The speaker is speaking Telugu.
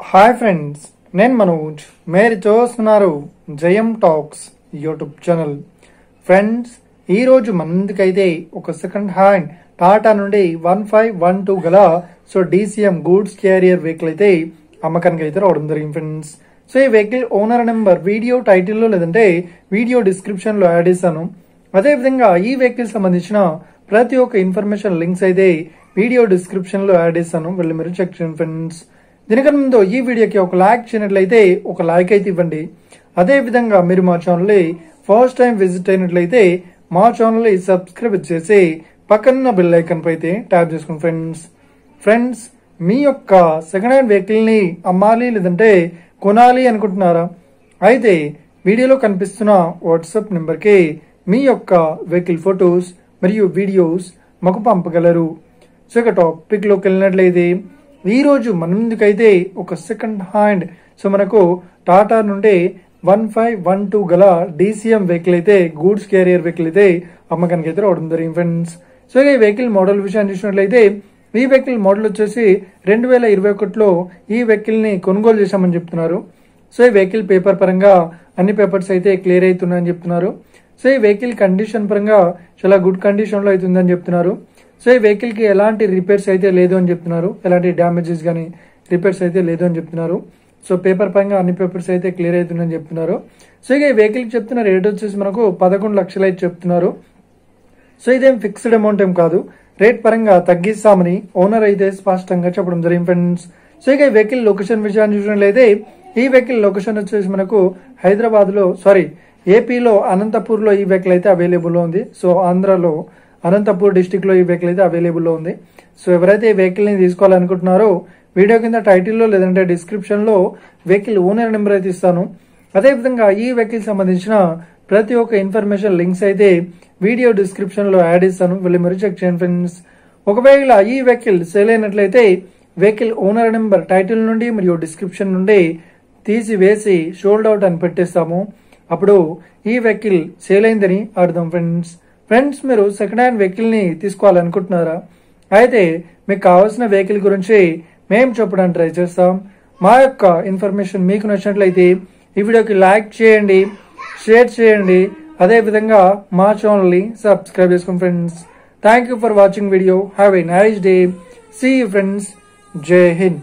హాయ్ ఫ్రెండ్స్, నేను మనోజ్. మీరు చూస్తున్నారు జయం టాక్స్ యూట్యూబ్ ఛానల్. ఫ్రెండ్స్, ఈరోజు మన ముందుకైతే ఒక సెకండ్ హ్యాండ్ టాటా నుండి 1512 గల DCM గూడ్స్ క్యారియర్ వెహికల్ అయితే అమ్మకానికి అయితే రావడం జరిగింది ఫ్రెండ్స్. ఈ వెహికల్ ఓనర్ నెంబర్ వీడియో టైటిల్లో లేదంటే వీడియో డిస్క్రిప్షన్ లో యాడ్ చేశాను. అదేవిధంగా ఈ వెహికల్ సంబంధించిన ప్రతి ఒక్క ఇన్ఫర్మేషన్ లింక్స్ అయితే వీడియో డిస్క్రిప్షన్ లో యాడ్ చేశాను, వెళ్ళి మీరు చెక్ చేయండి ఫ్రెండ్స్. దీనికన్నా ముందు ఈ వీడియోకి ఒక లైక్ చేయనట్లయితే ఒక లైక్ అయితే ఇవ్వండి. అదే విధంగా మీరు మా ఛానల్ ఫస్ట్ టైం విజిట్ అయినట్లయితే మా ఛానల్ సబ్స్క్రైబ్ చేసి పక్కన బెల్ ఐకాన్ పై అయితే ట్యాప్ చేసుకోండి ఫ్రెండ్స్. మీ యొక్క సెకండ్ హ్యాండ్ వెహికల్ ని అమ్మాలి లేదంటే కొనాలి అనుకుంటున్నారా? అయితే వీడియోలో కనిపిస్తున్న వాట్సాప్ నెంబర్ కి మీ యొక్క వెహికల్ ఫొటోస్ మరియు వీడియోస్ మాకు పంపగలరు. ఇక టాపిక్ లోకి వెళ్ళినట్లయితే ఈ రోజు మన ముందుకైతే ఒక సెకండ్ హ్యాండ్ మనకు టాటా నుండి 1512 గల DCM వెహికల్ అయితే గూడ్స్ క్యారియర్ వెహికల్ అయితే అమ్మకానికి అయితే రావడం జరిగింది ఫ్రెండ్స్. ఈ వెహికల్ మోడల్ విషయాన్ని చూసినట్లయితే ఈ వెహికల్ మోడల్ వచ్చేసి 2021లో ఈ వెహికల్ ని కొనుగోలు చేశామని చెప్తున్నారు. ఈ వెహికల్ పేపర్ పరంగా అన్ని పేపర్స్ అయితే క్లియర్ అవుతున్నాయని చెప్తున్నారు. ఈ వెహికల్ కండిషన్ పరంగా చాలా గుడ్ కండిషన్ లో అవుతుందని చెప్తున్నారు. ఈ వెహికల్ కి ఎలాంటి రిపేర్స్ అయితే లేదు అని చెప్తున్నారు, ఎలాంటి డ్యామేజెస్ గానీ రిపేర్స్ అయితే లేదు అని చెప్తున్నారు. పేపర్ పరంగా అన్ని పేపర్స్ అయితే క్లియర్ అవుతుందని చెప్తున్నారు. ఇక ఈ వెహికల్ కి చెప్తున్న రేట్ వచ్చేసి మనకు 11 లక్షలు అయితే చెప్తున్నారు. ఇదేం ఫిక్స్డ్ అమౌంట్ ఏం కాదు, రేట్ పరంగా తగ్గిస్తామని ఓనర్ అయితే స్పష్టంగా చెప్పడం జరిగింది ఫ్రెండ్స్. ఇక ఈ వెహికల్ లొకేషన్ విషయాన్ని చూసినట్లయితే ఈ వెహికల్ లొకేషన్ వచ్చేసి మనకు హైదరాబాద్ లో ఏపీలో అనంతపూర్ లో ఈ వెహికల్ అయితే అవైలబుల్ లో ఉంది. ఆంధ్రాలో అనంతపూర్ డిస్టిక్ లో ఈ వెహికల్ అయితే అవైలబుల్ లో ఉంది. ఎవరైతే ఈ వెహికల్ ని తీసుకోవాలనుకుంటున్నారో వీడియో కింద టైటిల్లో లేదంటే డిస్క్రిప్షన్ లో వెహికల్ ఓనర్ నెంబర్ అయితే ఇస్తాను. అదేవిధంగా ఈ వెహికల్ సంబంధించిన ప్రతి ఒక్క ఇన్ఫర్మేషన్ లింక్స్ అయితే వీడియో డిస్క్రిప్షన్ లో యాడ్ ఇస్తాను, వెళ్ళి మీరు చెక్ చేయండి ఫ్రెండ్స్. ఒకవేళ ఈ వెహికల్ సేల్ అయినట్లయితే వెహికల్ ఓనర్ నెంబర్ టైటిల్ నుండి మరియు డిస్క్రిప్షన్ నుండి తీసివేసి షోల్డ్ అవుట్ అని పెట్టేస్తాము. అప్పుడు ఈ వెహికల్ సేల్ అయిందని అర్థం ఫ్రెండ్స్. మీరు సెకండ్ హ్యాండ్ వెహికల్ ని తీసుకోవాలనుకుంటున్నారా? అయితే మీకు కావాల్సిన వెహికల్ గురించి మేము చెప్పడానికి ట్రై చేస్తాం. మా యొక్క ఇన్ఫర్మేషన్ మీకు నచ్చినట్లయితే ఈ వీడియోకి లైక్ చేయండి, షేర్ చేయండి, అదే విధంగా మా ఛానల్ ని సబ్స్క్రైబ్ చేసుకోండి friends. Thank you for watching video. Have a nice day. See you friends. Jai Hind.